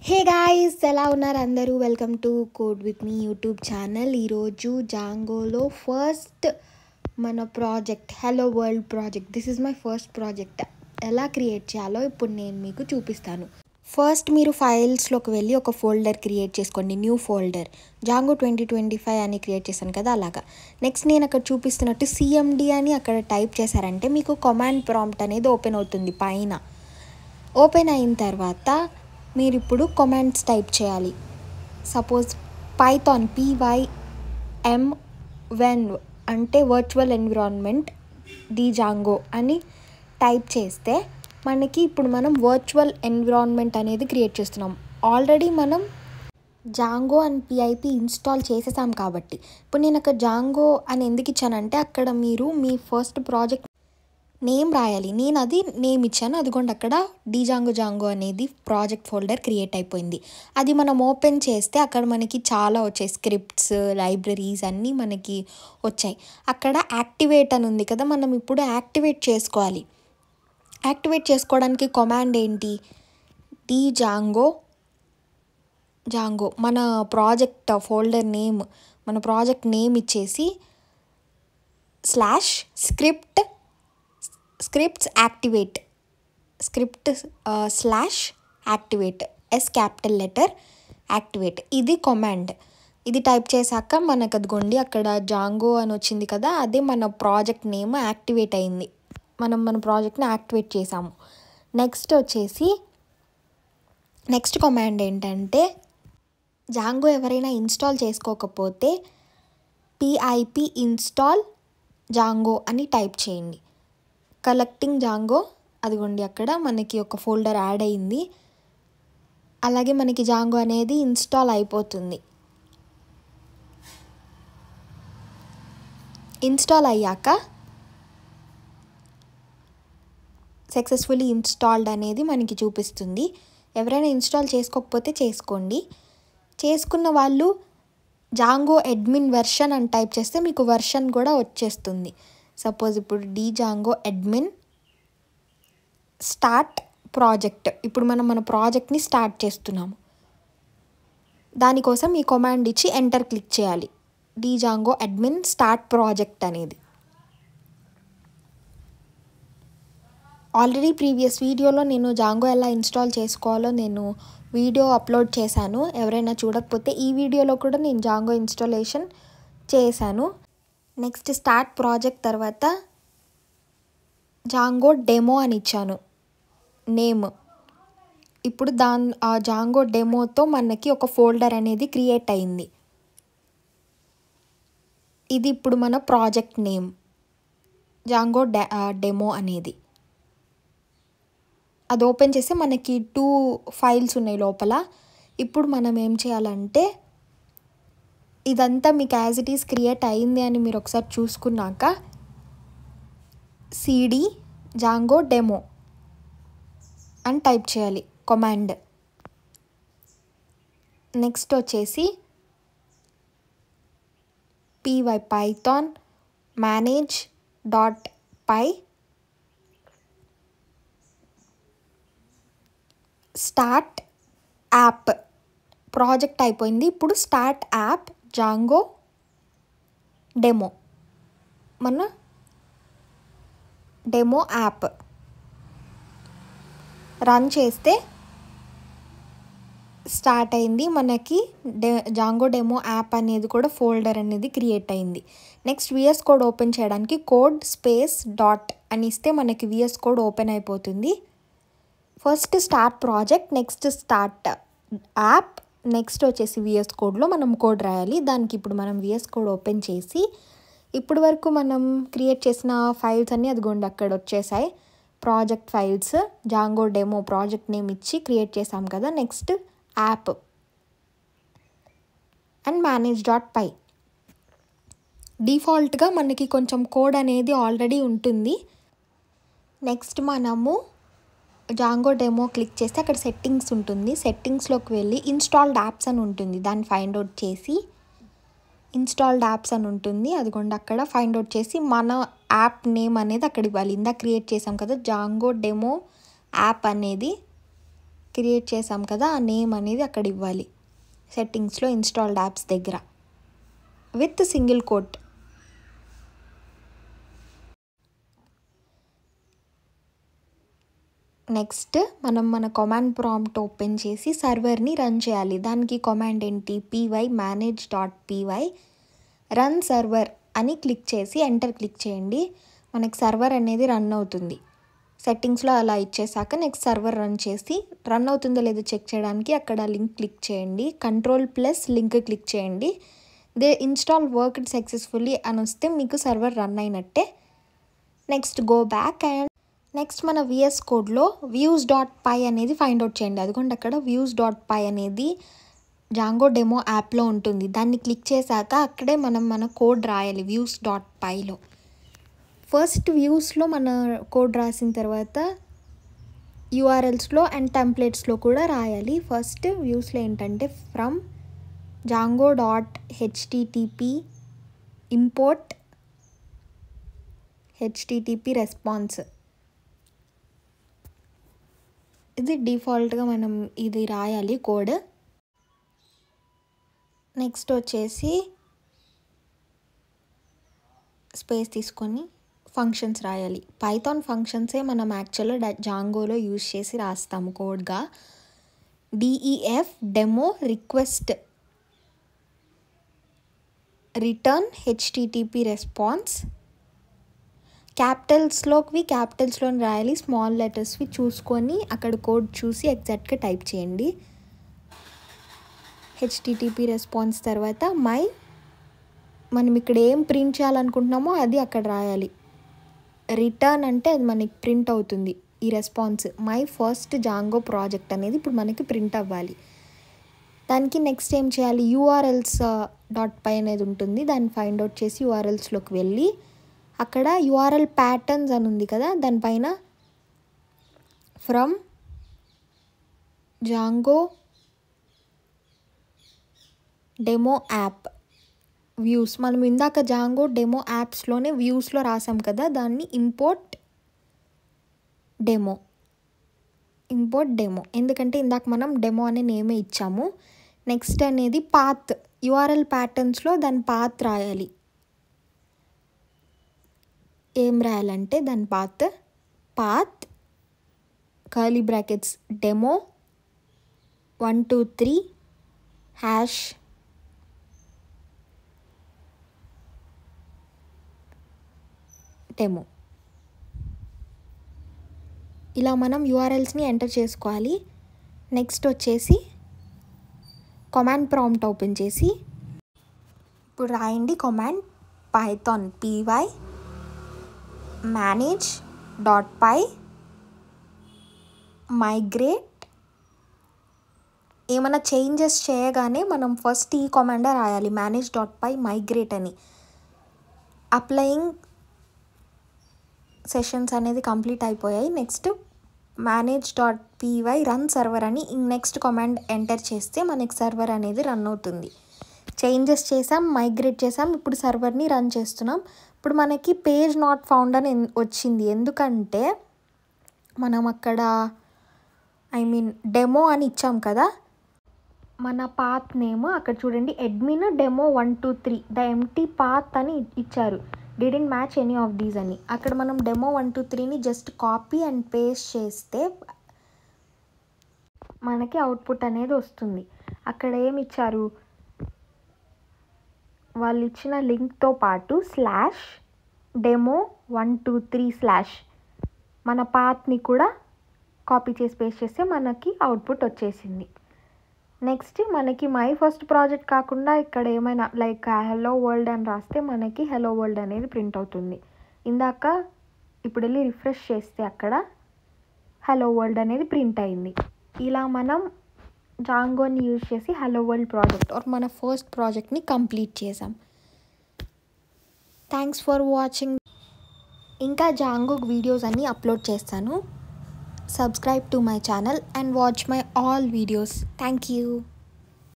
Hey guys, ఎలా ఉన్నారు అందరూ? Welcome to code with me YouTube channel. ఈరోజు జాంగోలో ఫస్ట్ మన project hello world project. This is my first project. ఎలా create చేయాలో ఇప్పుడు నేను మీకు చూపిస్తాను. ఫస్ట్ మీరు ఫైల్స్లోకి వెళ్ళి ఒక ఫోల్డర్ క్రియేట్ చేసుకోండి. న్యూ ఫోల్డర్ జాంగో 2025 అని క్రియేట్ చేశాను కదా, అలాగా. నెక్స్ట్ నేను అక్కడ చూపిస్తున్నట్టు సిఎండి అని అక్కడ టైప్ చేశారంటే మీకు కమాండ్ ప్రాంప్ట్ అనేది ఓపెన్ అవుతుంది. పైన ఓపెన్ అయిన తర్వాత మీరు ఇప్పుడు కమాండ్స్ టైప్ చేయాలి. సపోజ్ పైథాన్ PYM వెన్ అంటే వర్చువల్ ఎన్విరాన్మెంట్ ది జాంగో అని టైప్ చేస్తే మనకి ఇప్పుడు మనం వర్చువల్ ఎన్విరాన్మెంట్ అనేది క్రియేట్ చేస్తున్నాం. ఆల్రెడీ మనం జాంగో అండ్ PIP ఇన్స్టాల్ చేసేసాం కాబట్టి ఇప్పుడు నేను అక్కడ జాంగో అని ఎందుకు ఇచ్చానంటే అక్కడ మీరు మీ ఫస్ట్ ప్రాజెక్ట్ నేమ్ రాయాలి. నేను అది నేమ్ ఇచ్చాను. అదిగోండి అక్కడ జాంగో అనేది ప్రాజెక్ట్ ఫోల్డర్ క్రియేట్ అయిపోయింది. అది మనం ఓపెన్ చేస్తే అక్కడ మనకి చాలా వచ్చాయి. స్క్రిప్ట్స్, లైబ్రరీస్ అన్నీ మనకి వచ్చాయి. అక్కడ యాక్టివేట్ అని ఉంది కదా, మనం ఇప్పుడు యాక్టివేట్ చేసుకోవాలి. యాక్టివేట్ చేసుకోవడానికి కమాండ్ ఏంటి? జాంగో మన ప్రాజెక్ట్ ఫోల్డర్ నేమ్, మన ప్రాజెక్ట్ నేమ్ ఇచ్చేసి scripts activate S capital letter activate, ఇది కమాండ్. ఇది టైప్ చేశాక మనకు అదిగోండి అక్కడ జాంగో అని వచ్చింది కదా, అదే మన ప్రాజెక్ట్ నేమ్ యాక్టివేట్ అయింది. మనం మన ప్రాజెక్ట్ని యాక్టివేట్ చేసాము. నెక్స్ట్ కమాండ్ ఏంటంటే జాంగో ఎవరైనా ఇన్స్టాల్ చేసుకోకపోతే PIP ఇన్స్టాల్ జాంగో అని టైప్ చేయండి. కలెక్టింగ్ జాంగో, అదిగోండి అక్కడ మనకి ఒక ఫోల్డర్ యాడ్ అయింది. అలాగే మనకి జాంగో అనేది ఇన్స్టాల్ అయిపోతుంది. ఇన్స్టాల్ అయ్యాక సక్సెస్ఫుల్లీ ఇన్స్టాల్డ్ అనేది మనకి చూపిస్తుంది. ఎవరైనా ఇన్స్టాల్ చేసుకోకపోతే చేసుకోండి. చేసుకున్న వాళ్ళు జాంగో అడ్మిన్ వెర్షన్ అని టైప్ చేస్తే మీకు వెర్షన్ కూడా వచ్చేస్తుంది. సపోజ్ ఇప్పుడు జాంగో అడ్మిన్ స్టార్ట్ ప్రాజెక్ట్. ఇప్పుడు మనం మన ప్రాజెక్ట్ని స్టార్ట్ చేస్తున్నాము. దానికోసం ఈ కమాండ్ ఇచ్చి ఎంటర్ క్లిక్ చేయాలి. జాంగో అడ్మిన్ స్టార్ట్ ప్రాజెక్ట్ అనేది. ఆల్రెడీ ప్రీవియస్ వీడియోలో నేను జాంగో ఎలా ఇన్స్టాల్ చేసుకోవాలో నేను వీడియో అప్లోడ్ చేశాను. ఎవరైనా చూడకపోతే ఈ వీడియోలో కూడా నేను జాంగో ఇన్స్టాలేషన్ చేశాను. నెక్స్ట్ స్టార్ట్ ప్రాజెక్ట్ తర్వాత జాంగో డెమో అని ఇచ్చాను నేమ్. ఇప్పుడు ఆ జాంగో డెమోతో మనకి ఒక ఫోల్డర్ అనేది క్రియేట్ అయింది. ఇది ఇప్పుడు మన ప్రాజెక్ట్ నేమ్ జాంగో డెమో అనేది. అది ఓపెన్ చేస్తే మనకి 2 ఫైల్స్ ఉన్నాయి లోపల. ఇప్పుడు మనం ఏం చేయాలంటే ఇదంతా మీకు యాజ్ ఇట్ ఈస్ క్రియేట్ అయింది అని మీరు ఒకసారి చూసుకున్నాక CD జాంగో డెమో అని టైప్ చేయాలి కమాండ్. నెక్స్ట్ వచ్చేసి python manage.py start app project అయిపోయింది. ఇప్పుడు స్టార్ట్ యాప్ జాంగో డెమో, మన డెమో యాప్ రన్ చేస్తే స్టార్ట్ అయింది. మనకి జాంగో డెమో యాప్ అనేది కూడా ఫోల్డర్ అనేది క్రియేట్ అయింది. నెక్స్ట్ VS కోడ్ ఓపెన్ చేయడానికి కోడ్ స్పేస్ డాట్ అని ఇస్తే మనకి VS కోడ్ ఓపెన్ అయిపోతుంది. First start project, next start app, next వచ్చేసి VS కోడ్లో మనం కోడ్ రాయాలి. దానికి ఇప్పుడు మనం VS కోడ్ ఓపెన్ చేసి ఇప్పుడు వరకు మనం క్రియేట్ చేసిన ఫైల్స్ అన్నీ అదిగోండి అక్కడ వచ్చేసాయి. Project files Django demo project name ఇచ్చి క్రియేట్ చేసాం కదా. Next app and manage.py. డిఫాల్ట్గా మనకి కొంచెం కోడ్ అనేది ఆల్రెడీ ఉంటుంది. నెక్స్ట్ మనము జాంగో డెమో క్లిక్ చేస్తే అక్కడ సెట్టింగ్స్ ఉంటుంది. సెట్టింగ్స్లోకి వెళ్ళి ఇన్స్టాల్డ్ యాప్స్ అని ఉంటుంది. దాన్ని ఫైండ్ అవుట్ చేసి ఇన్స్టాల్డ్ యాప్స్ అని ఉంటుంది. అదిగోండి అక్కడ ఫైండ్ అవుట్ చేసి మన యాప్ నేమ్ అనేది అక్కడ ఇవ్వాలి. ఇందాక క్రియేట్ చేసాం కదా జాంగో డెమో యాప్ అనేది క్రియేట్ చేసాం కదా, ఆ నేమ్ అనేది అక్కడ ఇవ్వాలి సెట్టింగ్స్లో ఇన్స్టాల్డ్ యాప్స్ దగ్గర విత్ సింగిల్ కోట్. నెక్స్ట్ మనం మన కమాండ్ ప్రాంప్ట్ ఓపెన్ చేసి సర్వర్ని రన్ చేయాలి. దానికి కమాండ్ ఏంటి, py-manage.py రన్ సర్వర్ అని క్లిక్ చేసి ఎంటర్ క్లిక్ చేయండి. మనకి సర్వర్ అనేది రన్ అవుతుంది. సెట్టింగ్స్లో అలా ఇచ్చేసాక నెక్స్ట్ సర్వర్ రన్ చేసి రన్ అవుతుందో లేదో చెక్ చేయడానికి అక్కడ లింక్ క్లిక్ చేయండి. Ctrl+ లింక్ క్లిక్ చేయండి. దే ఇన్స్టాల్ వర్క్డ్ సక్సెస్ఫుల్లీ అని వస్తే మీకు సర్వర్ రన్ అయినట్టే. Next go back and next మన VS కోడ్లో views.py అనేది ఫైండ్ అవుట్ చేయండి. అదిగోండి అక్కడ views.py అనేది జాంగో డెమో యాప్లో ఉంటుంది. దాన్ని క్లిక్ చేశాక అక్కడే మనం మన కోడ్ రాయాలి views.pyలో. ఫస్ట్ వ్యూస్లో మన కోడ్ రాసిన తర్వాత URLsలో అండ్ టెంప్లెట్స్లో కూడా రాయాలి. ఫస్ట్ వ్యూస్లో ఏంటంటే from django.http import http response. ఇది డిఫాల్ట్గా మనం ఇది రాయాలి కోడ్. నెక్స్ట్ వచ్చేసి స్పేస్ తీసుకొని ఫంక్షన్స్ రాయాలి. పైథాన్ ఫంక్షన్సే మనం యాక్చువల్గా జాంగోలో యూజ్ చేసి రాస్తాము కోడ్గా. def demo request return http response. క్యాపిటల్స్లో రాయాలి, స్మాల్ లెటర్స్వి చూసుకొని అక్కడ కోడ్ చూసి ఎగ్జాక్ట్గా టైప్ చేయండి. http రెస్పాన్స్ తర్వాత మనం ఇక్కడ ఏం ప్రింట్ చేయాలనుకుంటున్నామో అది అక్కడ రాయాలి. రిటర్న్ అంటే అది మనకి ప్రింట్ అవుతుంది. ఈ response my first Django project అనేది ఇప్పుడు మనకి ప్రింట్ అవ్వాలి. దానికి నెక్స్ట్ ఏం చేయాలి, urls.py అనేది ఉంటుంది. దాన్ని ఫైండ్ అవుట్ చేసి URLsలోకి వెళ్ళి అక్కడ URL ప్యాటర్న్స్ అని ఉంది కదా, దానిపైన from Django demo app views, మనం ఇందాక జాంగో డెమో యాప్స్లోనే వ్యూస్లో రాసాం కదా, దాన్ని ఇంపోర్ట్ డెమో. ఎందుకంటే ఇందాక మనం డెమో అనే నేమే ఇచ్చాము. నెక్స్ట్ అనేది పాత్, URL ప్యాటర్న్స్లో దాని పాత్ రాయాలి. ఏం రాయాలంటే దాని path curly brackets demo 123 hash demo. ఇలా మనం URLsని ఎంటర్ చేసుకోవాలి. నెక్స్ట్ వచ్చేసి కమాండ్ ప్రాంప్ట్ ఓపెన్ చేసి ఇప్పుడు రాయండి కమాండ్ python py-manage.py మైగ్రేట్. ఏమైనా చేంజెస్ చేయగానే మనం ఫస్ట్ ఈ కమాండే రాయాలి, manage.py మైగ్రేట్ అని. అప్లయింగ్ సెషన్స్ అనేది కంప్లీట్ అయిపోయాయి. నెక్స్ట్ manage.py రన్ సర్వర్ అని నెక్స్ట్ కమాండ్ ఎంటర్ చేస్తే మనకి సర్వర్ అనేది రన్ అవుతుంది. చేంజెస్ చేసాం, మైగ్రేట్ చేసాం, ఇప్పుడు సర్వర్ని రన్ చేస్తున్నాం. ఇప్పుడు మనకి పేజ్ నాట్ ఫౌండ్ అని వచ్చింది. ఎందుకంటే మనం అక్కడ డెమో అని ఇచ్చాం కదా, మన పాత్ నేమ్ అక్కడ చూడండి admin demo 123 the empty path అని ఇచ్చారు. Didn't match any of these అని. అక్కడ మనం డెమో 123ని జస్ట్ కాపీ అండ్ పేస్ట్ చేస్తే మనకి అవుట్పుట్ అనేది వస్తుంది. అక్కడ ఏమి ఇచ్చారు, వాళ్ళు ఇచ్చిన లింక్తో పాటు /demo123/ మన పాత్ని కూడా కాపీ చేసి పేస్ట్ చేస్తే మనకి అవుట్పుట్ వచ్చేసింది. నెక్స్ట్ మనకి మై ఫస్ట్ ప్రాజెక్ట్ కాకుండా ఇక్కడ ఏమైనా లైక్ హెలో వరల్డ్ అని రాస్తే మనకి హెలో వరల్డ్ అనేది ప్రింట్ అవుతుంది. ఇప్పుడు వెళ్ళి రిఫ్రెష్ చేస్తే అక్కడ హెలో వరల్డ్ అనేది ప్రింట్ అయింది. ఇలా మనం జాంగోని యూజ్ చేసి హెలో వరల్డ్ ప్రాజెక్ట్ మన ఫస్ట్ ప్రాజెక్ట్ని కంప్లీట్ చేసాం. Thanks for watching. ఇంకా జాంగో వీడియోస్ అన్నీ అప్లోడ్ చేస్తాను. Subscribe to my channel and watch my all videos. Thank you.